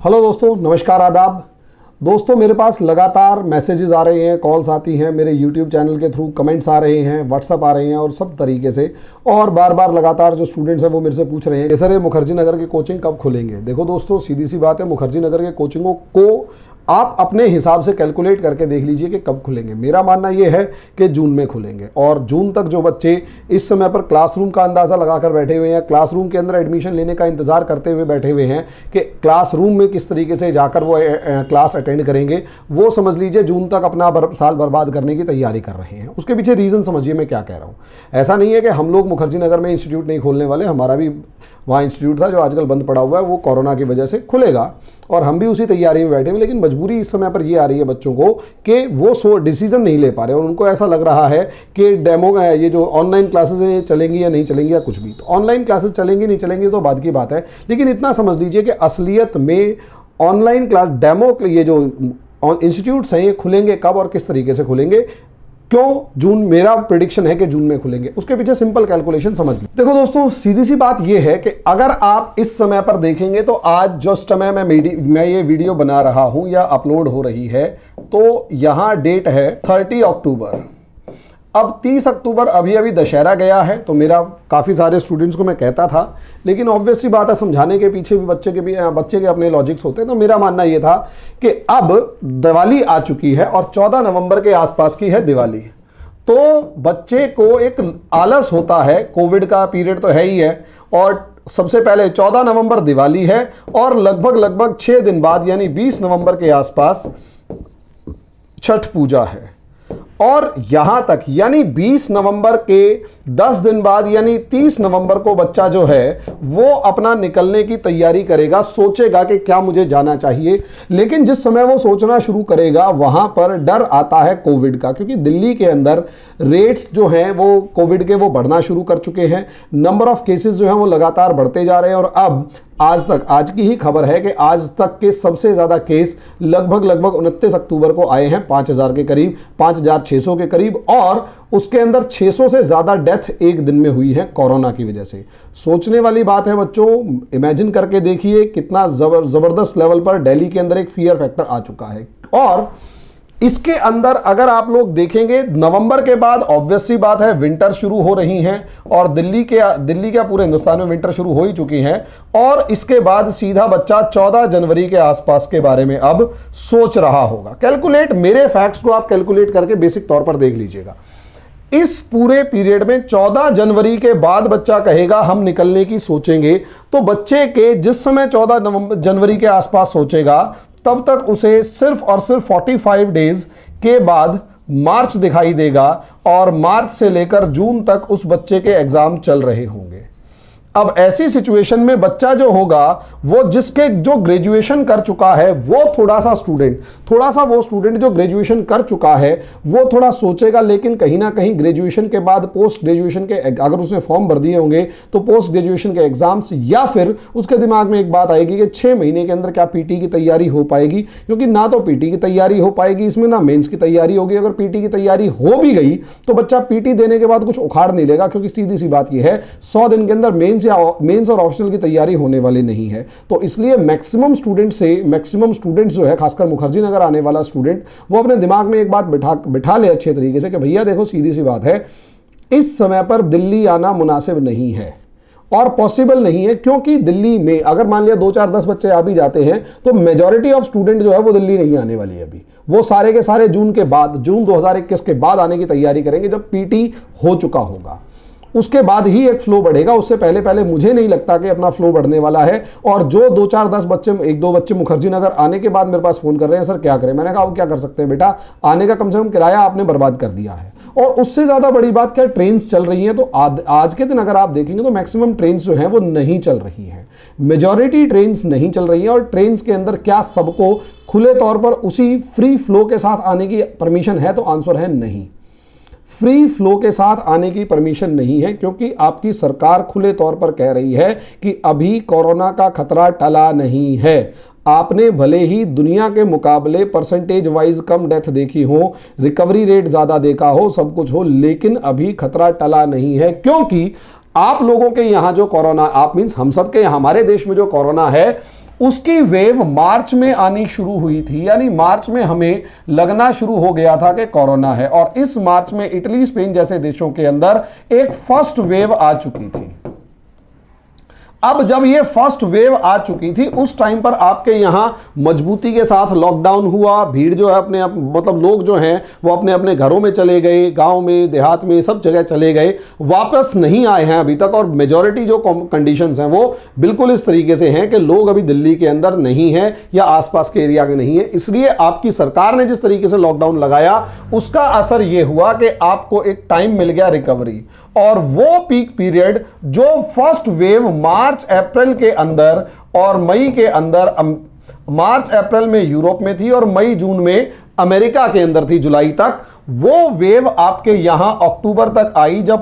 Hello दोस्तों, नमस्कार, आदाब। दोस्तों, मेरे पास लगातार मैसेजेस आ रहे हैं, कॉल्स आती हैं, मेरे यूट्यूब चैनल के थ्रू कमेंट्स आ रहे हैं, व्हाट्सअप आ रहे हैं और सब तरीके से। और बार बार लगातार जो स्टूडेंट्स हैं वो मेरे से पूछ रहे हैं कि सर ये मुखर्जी नगर की कोचिंग कब खुलेंगे। देखो दोस्तों, सीधी सी बात है, मुखर्जी नगर के कोचिंगों को आप अपने हिसाब से कैलकुलेट करके देख लीजिए कि कब खुलेंगे। मेरा मानना ये है कि जून में खुलेंगे। और जून तक जो बच्चे इस समय पर क्लासरूम का अंदाज़ा लगाकर बैठे हुए हैं, क्लासरूम के अंदर एडमिशन लेने का इंतज़ार करते हुए बैठे हुए हैं कि क्लासरूम में किस तरीके से जाकर वो क्लास अटेंड करेंगे, वो समझ लीजिए जून तक अपना साल बर्बाद करने की तैयारी कर रहे हैं। उसके पीछे रीज़न समझिए मैं क्या कह रहा हूँ। ऐसा नहीं है कि हम लोग मुखर्जी नगर में इंस्टीट्यूट नहीं खोलने वाले, हमारा भी वहाँ इंस्टीट्यूट था जो आजकल बंद पड़ा हुआ है, वो कोरोना की वजह से खुलेगा और हम भी उसी तैयारी में बैठे हुए। लेकिन मजबूरी इस समय पर ये आ रही है बच्चों को कि वो डिसीजन नहीं ले पा रहे और उनको ऐसा लग रहा है कि डेमो ये जो ऑनलाइन क्लासेस हैं चलेंगी या नहीं चलेंगी या कुछ भी। तो ऑनलाइन क्लासेस चलेंगी नहीं चलेंगी तो बाद की बात है, लेकिन इतना समझ लीजिए कि असलियत में ऑनलाइन क्लास डेमो ये जो इंस्टीट्यूट्स हैं ये खुलेंगे कब और किस तरीके से खुलेंगे, क्यों जून, मेरा प्रेडिक्शन है कि जून में खुलेंगे। उसके पीछे सिंपल कैलकुलेशन समझ लीजिए। देखो दोस्तों, सीधी सी बात यह है कि अगर आप इस समय पर देखेंगे तो आज जो समय मैं ये वीडियो बना रहा हूं या अपलोड हो रही है, तो यहां डेट है 30 अक्टूबर। अब 30 अक्टूबर अभी दशहरा गया है, तो मेरा काफ़ी सारे स्टूडेंट्स को मैं कहता था, लेकिन ऑब्वियस सी बात है, समझाने के पीछे भी बच्चे के अपने लॉजिक्स होते हैं। तो मेरा मानना ये था कि अब दिवाली आ चुकी है और 14 नवंबर के आसपास की है दिवाली, तो बच्चे को एक आलस होता है, कोविड का पीरियड तो है ही है, और सबसे पहले 14 नवंबर दिवाली है और लगभग 6 दिन बाद यानी 20 नवंबर के आसपास छठ पूजा है। और यहां तक यानी 20 नवंबर के 10 दिन बाद यानी 30 नवंबर को बच्चा जो है वो अपना निकलने की तैयारी करेगा, सोचेगा कि क्या मुझे जाना चाहिए। लेकिन जिस समय वो सोचना शुरू करेगा वहां पर डर आता है कोविड का, क्योंकि दिल्ली के अंदर रेट्स जो हैं वो कोविड के वो बढ़ना शुरू कर चुके हैं। नंबर ऑफ केसेस जो हैं वो लगातार बढ़ते जा रहे हैं और अब आज की ही खबर है कि आज तक के सबसे ज़्यादा केस लगभग 29 अक्टूबर को आए हैं, 5000 के करीब, 5600 के करीब, और उसके अंदर 600 से ज़्यादा डेथ एक दिन में हुई है कोरोना की वजह से। सोचने वाली बात है बच्चों, इमेजिन करके देखिए कितना ज़बरदस्त लेवल पर दिल्ली के अंदर एक फियर फैक्टर आ चुका है। और इसके अंदर अगर आप लोग देखेंगे नवंबर के बाद ऑब्वियस सी बात है विंटर शुरू हो रही हैं और दिल्ली के पूरे हिंदुस्तान में विंटर शुरू हो ही चुकी हैं। और इसके बाद सीधा बच्चा 14 जनवरी के आसपास के बारे में अब सोच रहा होगा। कैलकुलेट, मेरे फैक्ट्स को आप कैलकुलेट करके बेसिक तौर पर देख लीजिएगा। इस पूरे पीरियड में 14 जनवरी के बाद बच्चा कहेगा हम निकलने की सोचेंगे, तो बच्चे के जिस समय 14 जनवरी के आसपास सोचेगा तब तक उसे सिर्फ और सिर्फ 45 डेज के बाद मार्च दिखाई देगा और मार्च से लेकर जून तक उस बच्चे के एग्जाम चल रहे होंगे। अब ऐसी सिचुएशन में बच्चा जो होगा वो जो ग्रेजुएशन कर चुका है वो थोड़ा सा वो स्टूडेंट जो ग्रेजुएशन कर चुका है वो थोड़ा सोचेगा, लेकिन कहीं ना कहीं ग्रेजुएशन के बाद पोस्ट ग्रेजुएशन के अगर उसने फॉर्म भर दिए होंगे तो पोस्ट ग्रेजुएशन के एग्जाम्स, या फिर उसके दिमाग में एक बात आएगी कि 6 महीने के अंदर क्या पीटी की तैयारी हो पाएगी, क्योंकि ना तो पीटी की तैयारी हो पाएगी इसमें, ना मेंस की तैयारी होगी। अगर पीटी की तैयारी हो भी गई तो बच्चा पीटी देने के बाद कुछ उखाड़ नहीं लेगा, क्योंकि सीधी सी बात यह है 100 दिन के अंदर मेंस और ऑप्शनल की तैयारी होने वाली नहीं है। तो इसलिए मैक्सिमम स्टूडेंट्स जो है, खासकर मुखर्जी नगर आने वाला स्टूडेंट, वो अपने दिमाग में एक बात बिठा ले अच्छे तरीके से कि भैया देखो सीधी सी बात है, इस समय पर दिल्ली आना मुनासिब नहीं है और पॉसिबल नहीं है, क्योंकि दिल्ली में अगर मान लिया 2, 4, 10 बच्चे आ भी जाते हैं तो मेजॉरिटी ऑफ स्टूडेंट जो है वो दिल्ली नहीं आने वाली है। अभी वो सारे के सारे जून 2021 के बाद आने की तैयारी करेंगे जब पीटी हो चुका होगा। उसके बाद ही एक फ्लो बढ़ेगा, उससे पहले मुझे नहीं लगता कि अपना फ्लो बढ़ने वाला है। और जो 2, 4, 10 बच्चे, 1-2 बच्चे मुखर्जी नगर आने के बाद मेरे पास फोन कर रहे हैं, सर क्या करें। मैंने कहा क्या कर सकते हैं बेटा, आने का कम से कम किराया आपने बर्बाद कर दिया है। और उससे ज्यादा बड़ी बात क्या, ट्रेन्स चल रही हैं, तो आज के दिन अगर आप देखेंगे तो मैक्सिमम ट्रेन्स जो हैं वो नहीं चल रही हैं, मेजॉरिटी ट्रेन्स नहीं चल रही हैं। और ट्रेन्स के अंदर क्या सबको खुले तौर पर उसी फ्री फ्लो के साथ आने की परमिशन है, तो आंसर है नहीं। फ्री फ्लो के साथ आने की परमिशन नहीं है, क्योंकि आपकी सरकार खुले तौर पर कह रही है कि अभी कोरोना का खतरा टला नहीं है। आपने भले ही दुनिया के मुकाबले परसेंटेज वाइज कम डेथ देखी हो, रिकवरी रेट ज़्यादा देखा हो, सब कुछ हो, लेकिन अभी खतरा टला नहीं है। क्योंकि आप लोगों के यहाँ जो कोरोना, आप मीन्स हम सब के हमारे देश में जो कोरोना है उसकी वेव मार्च में आनी शुरू हुई थी, यानी मार्च में हमें लगना शुरू हो गया था कि कोरोना है, और इस मार्च में इटली, स्पेन जैसे देशों के अंदर एक फर्स्ट वेव आ चुकी थी। अब जब ये फर्स्ट वेव आ चुकी थी, उस टाइम पर आपके यहां मजबूती के साथ लॉकडाउन हुआ। भीड़ जो है मतलब लोग जो हैं वो अपने अपने घरों में चले गए, गांव में, देहात में, सब जगह चले गए, वापस नहीं आए हैं अभी तक। और मेजॉरिटी जो कंडीशंस हैं वो बिल्कुल इस तरीके से हैं कि लोग अभी दिल्ली के अंदर नहीं हैं या आसपास के एरिया के नहीं है। इसलिए आपकी सरकार ने जिस तरीके से लॉकडाउन लगाया, उसका असर यह हुआ कि आपको एक टाइम मिल गया रिकवरी। और वो पीक पीरियड जो फर्स्ट वेव मार्च अप्रैल के अंदर और मई के अंदर, मार्च अप्रैल में यूरोप में थी और मई जून में अमेरिका के अंदर थी, जुलाई तक, वो वेव आपके यहां अक्टूबर तक आई, जब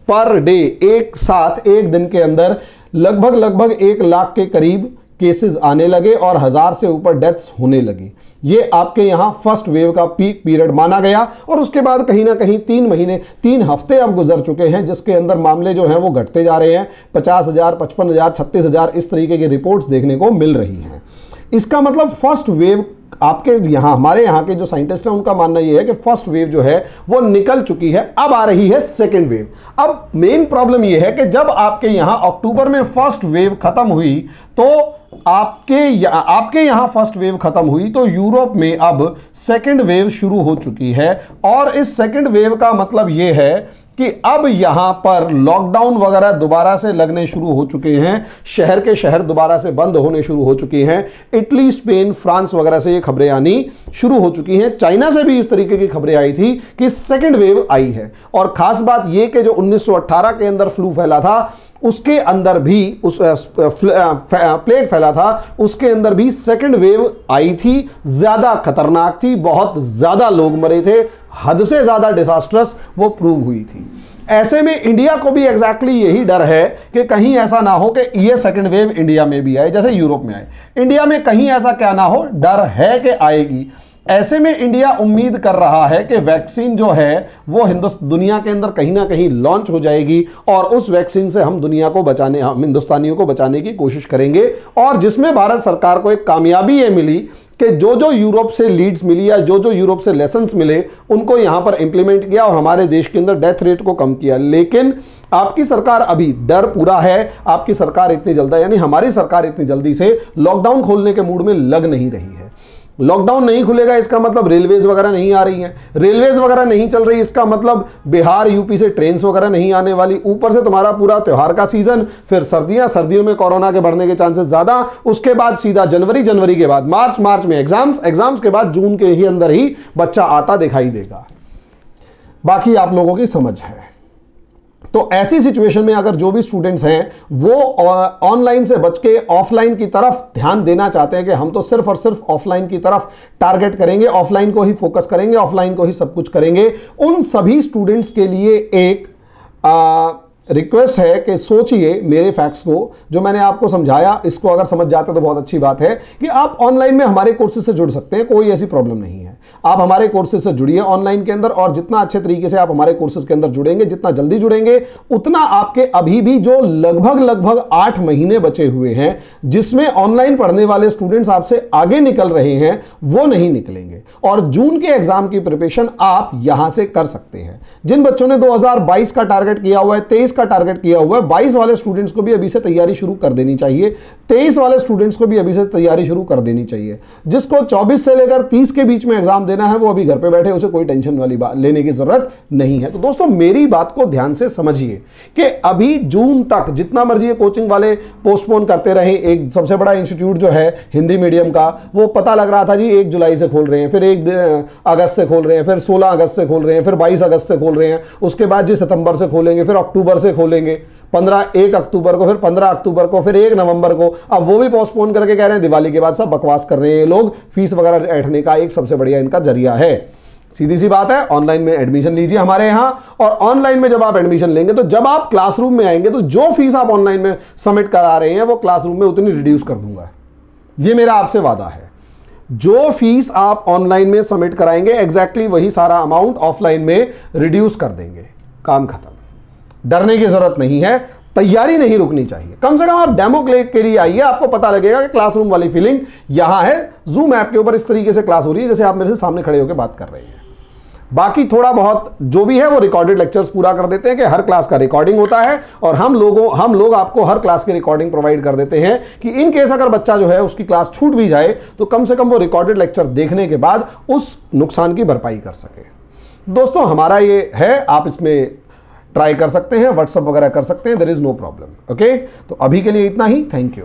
पर डे एक साथ एक दिन के अंदर लगभग 1 लाख के करीब केसेस आने लगे और 1000 से ऊपर डेथ्स होने लगी। ये आपके यहां फर्स्ट वेव का पीक पीरियड माना गया। और उसके बाद कहीं ना कहीं 3 हफ्ते अब गुजर चुके हैं, जिसके अंदर मामले जो हैं वो घटते जा रहे हैं। 50,000, 55,000, 36,000 इस तरीके की रिपोर्ट्स देखने को मिल रही हैं। इसका मतलब फर्स्ट वेव आपके यहां, हमारे यहां के जो साइंटिस्ट हैं उनका मानना यह है कि फर्स्ट वेव जो है वो निकल चुकी है, अब आ रही है सेकेंड वेव। अब मेन प्रॉब्लम यह है कि जब आपके यहां अक्टूबर में फर्स्ट वेव खत्म हुई, तो आपके यहां फर्स्ट वेव खत्म हुई तो यूरोप में अब सेकेंड वेव शुरू हो चुकी है। और इस सेकेंड वेव का मतलब यह है कि अब यहां पर लॉकडाउन वगैरह दोबारा से लगने शुरू हो चुके हैं, शहर के शहर दोबारा से बंद होने शुरू हो चुके हैं। इटली, स्पेन, फ्रांस वगैरह से ये खबरें आनी शुरू हो चुकी हैं। चाइना से भी इस तरीके की खबरें आई थी कि सेकेंड वेव आई है। और खास बात यह कि जो 1918 के अंदर फ्लू फैला था, उसके अंदर भी प्लेग फैला था, उसके अंदर भी सेकेंड वेव आई थी, ज्यादा खतरनाक थी, बहुत ज्यादा लोग मरे थे, हद से ज्यादा डिजास्ट्रस वो प्रूव हुई थी। ऐसे में इंडिया को भी एग्जैक्टली यही डर है कि कहीं ऐसा ना हो कि ये सेकेंड वेव इंडिया में भी आए, जैसे यूरोप में आए। इंडिया में कहीं ऐसा क्या ना हो, डर है कि आएगी। ऐसे में इंडिया उम्मीद कर रहा है कि वैक्सीन जो है वो दुनिया के अंदर कहीं ना कहीं लॉन्च हो जाएगी और उस वैक्सीन से हम दुनिया को बचाने, हम हिंदुस्तानियों को बचाने की कोशिश करेंगे। और जिसमें भारत सरकार को एक कामयाबी ये मिली कि जो यूरोप से लीड्स मिली या जो यूरोप से लेसन्स मिले, उनको यहां पर इंप्लीमेंट किया और हमारे देश के अंदर डेथ रेट को कम किया। लेकिन आपकी सरकार, अभी डर पूरा है, आपकी सरकार इतनी जल्दी, यानी हमारी सरकार इतनी जल्दी से लॉकडाउन खोलने के मूड में लग नहीं रही है। लॉकडाउन नहीं खुलेगा इसका मतलब रेलवेज वगैरह नहीं आ रही हैं, रेलवेज वगैरह नहीं चल रही, इसका मतलब बिहार, यूपी से ट्रेन्स वगैरह नहीं आने वाली। ऊपर से तुम्हारा पूरा त्योहार का सीजन, फिर सर्दियों में कोरोना के बढ़ने के चांसेस ज्यादा, उसके बाद सीधा जनवरी के बाद मार्च में एग्जाम्स के बाद जून के ही अंदर ही बच्चा आता दिखाई देगा। बाकी आप लोगों की समझ है। तो ऐसी सिचुएशन में अगर जो भी स्टूडेंट्स हैं वो ऑनलाइन से बच के ऑफलाइन की तरफ ध्यान देना चाहते हैं कि हम तो सिर्फ और सिर्फ ऑफलाइन की तरफ टारगेट करेंगे, ऑफलाइन को ही फोकस करेंगे, ऑफलाइन को ही सब कुछ करेंगे, उन सभी स्टूडेंट्स के लिए एक रिक्वेस्ट है कि सोचिए मेरे फैक्ट्स को, जो मैंने आपको समझाया, इसको अगर समझ जाते तो बहुत अच्छी बात है कि आप ऑनलाइन में हमारे कोर्सेज से जुड़ सकते हैं, कोई ऐसी प्रॉब्लम नहीं है। आप हमारे कोर्सेज से जुड़िए ऑनलाइन के अंदर, और जितना अच्छे तरीके से आप हमारे कोर्सेज के अंदर जुड़ेंगे, जितना जल्दी जुड़ेंगे, उतना आपके अभी भी जो लगभग 8 महीने बचे हुए हैं जिसमें ऑनलाइन पढ़ने वाले स्टूडेंट्स आपसे आगे निकल रहे हैं, वो नहीं निकलेंगे। और जून के एग्जाम की प्रिपरेशन आप यहां से कर सकते हैं। जिन बच्चों ने 2022 का टारगेट किया हुआ है, 23 का टारगेट किया हुआ है, 22 वाले स्टूडेंट्स को भी अभी से तैयारी शुरू कर देनी चाहिए, 23 वाले स्टूडेंट्स को भी अभी से तैयारी शुरू कर देनी चाहिए। जिसको 24 से लेकर 30 के बीच में एग्जाम देना है वो अभी घर पे बैठे, उसे कोई टेंशन वाली बात लेने की जरूरत नहीं है। तो दोस्तों मेरी बात को ध्यान से समझिए कि अभी जून तक जितना मर्जी ये कोचिंग वाले पोस्टपोन करते रहे, एक सबसे बड़ा इंस्टीट्यूट जो है हिंदी मीडियम का, वो पता लग रहा था जी 1 जुलाई से खोल रहे हैं, फिर 1 अगस्त से खोल रहे हैं, फिर 16 अगस्त से खोल रहे हैं, फिर 22 अगस्त से खोल रहे हैं, उसके बाद जी सितंबर से खोलेंगे, फिर अक्टूबर से खोलेंगे, 1 अक्टूबर को, फिर 15 अक्टूबर को, फिर 1 नवंबर को। अब वो भी पोस्टपोन करके कह रहे हैं दिवाली के बाद। सब बकवास कर रहे हैं ये लोग, फीस वगैरह ऐंठने का एक सबसे बढ़िया इनका जरिया है। सीधी सी बात है, ऑनलाइन में एडमिशन लीजिए हमारे यहां, और ऑनलाइन में जब आप एडमिशन लेंगे तो जब आप क्लासरूम में आएंगे तो जो फीस आप ऑनलाइन में सबमिट करा रहे हैं वो क्लासरूम में उतनी रिड्यूस कर दूंगा। ये मेरा आपसे वादा है। जो फीस आप ऑनलाइन में सबमिट कराएंगे एग्जैक्टली वही सारा अमाउंट ऑफलाइन में रिड्यूस कर देंगे। काम खत्म, डरने की जरूरत नहीं है। तैयारी नहीं रुकनी चाहिए। कम से कम आप डेमो के लिए आइए, आपको पता लगेगा कि क्लासरूम वाली फीलिंग यहां है। जूम ऐप के ऊपर इस तरीके से क्लास हो रही है जैसे आप मेरे से सामने खड़े होकर बात कर रहे हैं। बाकी थोड़ा बहुत जो भी है वो रिकॉर्डेड लेक्चर्स पूरा कर देते हैं कि हर क्लास का रिकॉर्डिंग होता है, और हम लोग आपको हर क्लास की रिकॉर्डिंग प्रोवाइड कर देते हैं कि इन केस अगर बच्चा जो है उसकी क्लास छूट भी जाए तो कम से कम वो रिकॉर्डेड लेक्चर देखने के बाद उस नुकसान की भरपाई कर सके। दोस्तों हमारा ये है, आप इसमें ट्राई कर सकते हैं, व्हाट्सएप वगैरह कर सकते हैं, there is no problem. Okay, तो अभी के लिए इतना ही, थैंक यू।